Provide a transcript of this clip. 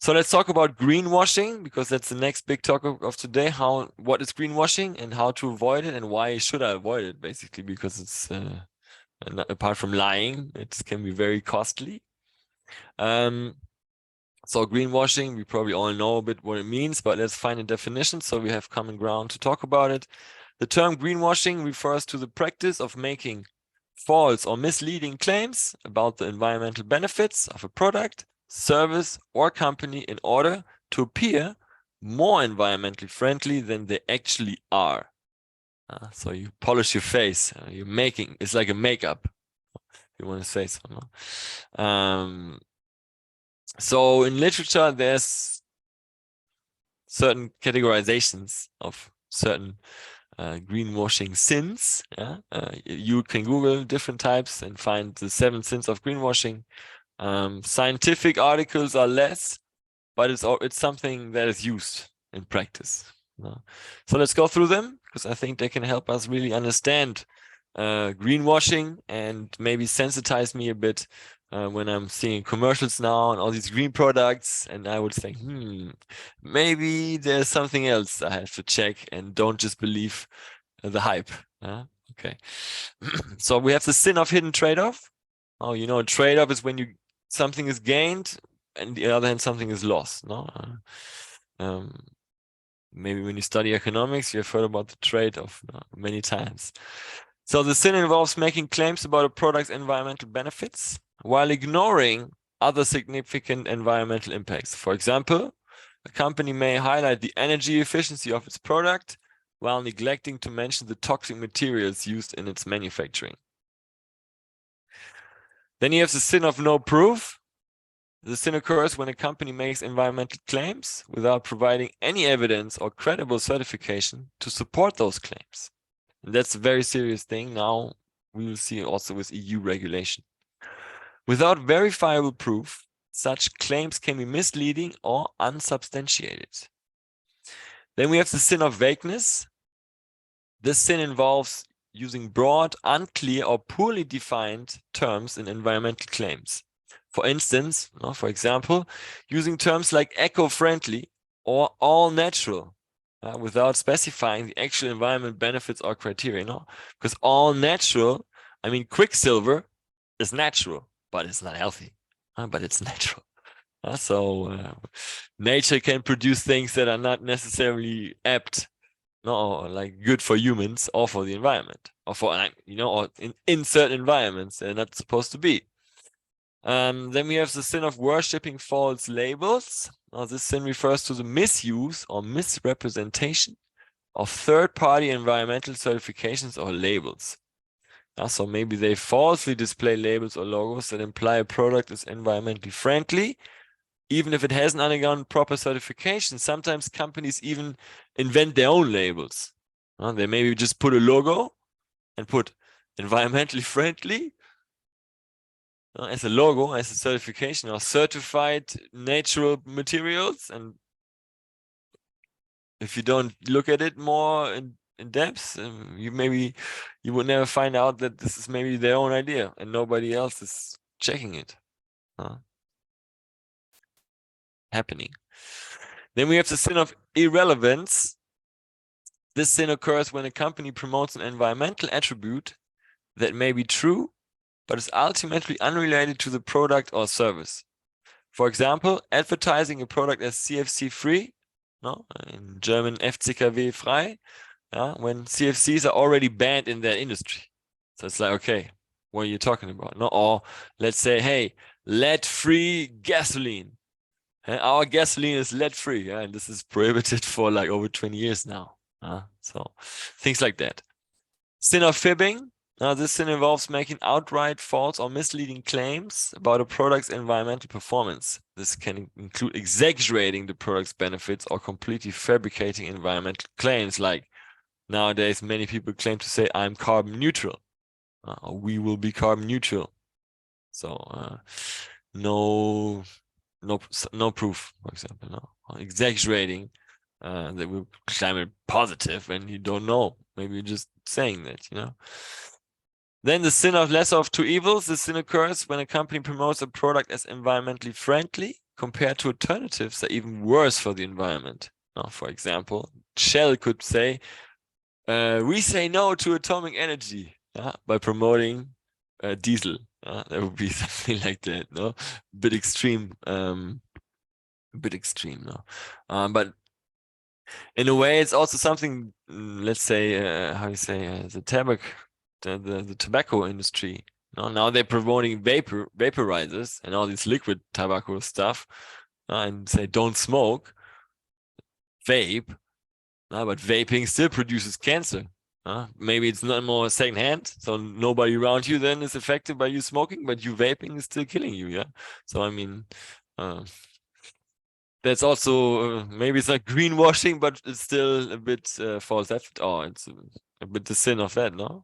So let's talk about greenwashing, because that's the next big topic of today. What is greenwashing and how to avoid it, and why should I avoid it, basically, because it's apart from lying, it can be very costly. So greenwashing, we probably all know a bit what it means, but let's find a definition so we have common ground to talk about it. The term greenwashing refers to the practice of making false or misleading claims about the environmental benefits of a product, service, or company in order to appear more environmentally friendly than they actually are. So you polish your face, it's like a makeup, if you want to say so. No? So in literature, there's certain categorizations of certain greenwashing sins. You can Google different types and find the 7 sins of greenwashing. Scientific articles are less, but it's something that is used in practice. So let's go through them, because I think they can help us really understand greenwashing and maybe sensitize me a bit when I'm seeing commercials now and all these green products, and I would think, maybe there's something else I have to check and don't just believe the hype. Okay. So we have the sin of hidden trade-off. Oh, you know, trade-off is when something is gained and on the other hand something is lost. No, maybe when you study economics, you've heard about the trade-off many times. So the sin involves making claims about a product's environmental benefits while ignoring other significant environmental impacts. For example, a company may highlight the energy efficiency of its product while neglecting to mention the toxic materials used in its manufacturing. Then you have the sin of no proof. The sin occurs when a company makes environmental claims without providing any evidence or credible certification to support those claims. And that's a very serious thing. Now we will see also with EU regulation. Without verifiable proof, such claims can be misleading or unsubstantiated. Then we have the sin of vagueness. This sin involves using broad, unclear, or poorly defined terms in environmental claims. For instance, for example, using terms like eco-friendly or all-natural without specifying the actual environment benefits or criteria. Because all-natural, I mean, quicksilver is natural, but it's not healthy, but it's natural. So nature can produce things that are not necessarily apt, like good for humans or for the environment, or for or in certain environments they're not supposed to be. Then we have the sin of worshipping false labels. Now, this sin refers to the misuse or misrepresentation of third-party environmental certifications or labels. So maybe they falsely display labels or logos that imply a product is environmentally friendly, even if it hasn't undergone proper certification. Sometimes companies even invent their own labels. They maybe just put a logo and put environmentally friendly as a logo, as a certification, or certified natural materials. And if you don't look at it more in depth, you would never find out that this is maybe their own idea and nobody else is checking it. Happening. Then we have the sin of irrelevance. This sin occurs when a company promotes an environmental attribute that may be true, but is ultimately unrelated to the product or service. For example, advertising a product as CFC-free, in German FCKW-frei, when CFCs are already banned in their industry. So it's like, okay, what are you talking about? Or let's say, hey, lead-free gasoline. Our gasoline is lead-free, and this is prohibited for like over 20 years now. So things like that. Sin of fibbing. Now, this sin involves making outright false or misleading claims about a product's environmental performance. This can include exaggerating the product's benefits or completely fabricating environmental claims. Like nowadays, many people claim to say, I'm carbon neutral, or we will be carbon neutral. So no proof, for example, exaggerating that we're climate positive and you don't know. Maybe you're just saying that, Then the sin of lesser of two evils. The sin occurs when a company promotes a product as environmentally friendly, compared to alternatives that are even worse for the environment. For example, Shell could say, we say no to atomic energy by promoting diesel. That would be something like that, no? A bit extreme, no? But in a way, it's also something, let's say, how you say, the tobacco industry. Now they're promoting vaporizers and all this liquid tobacco stuff, and say don't smoke, vape. But vaping still produces cancer. Maybe it's not more secondhand, so nobody around you then is affected by you smoking, but you vaping is still killing you. Yeah. So I mean, that's also maybe it's not greenwashing, but it's still a bit false. It's a bit the sin of that, no?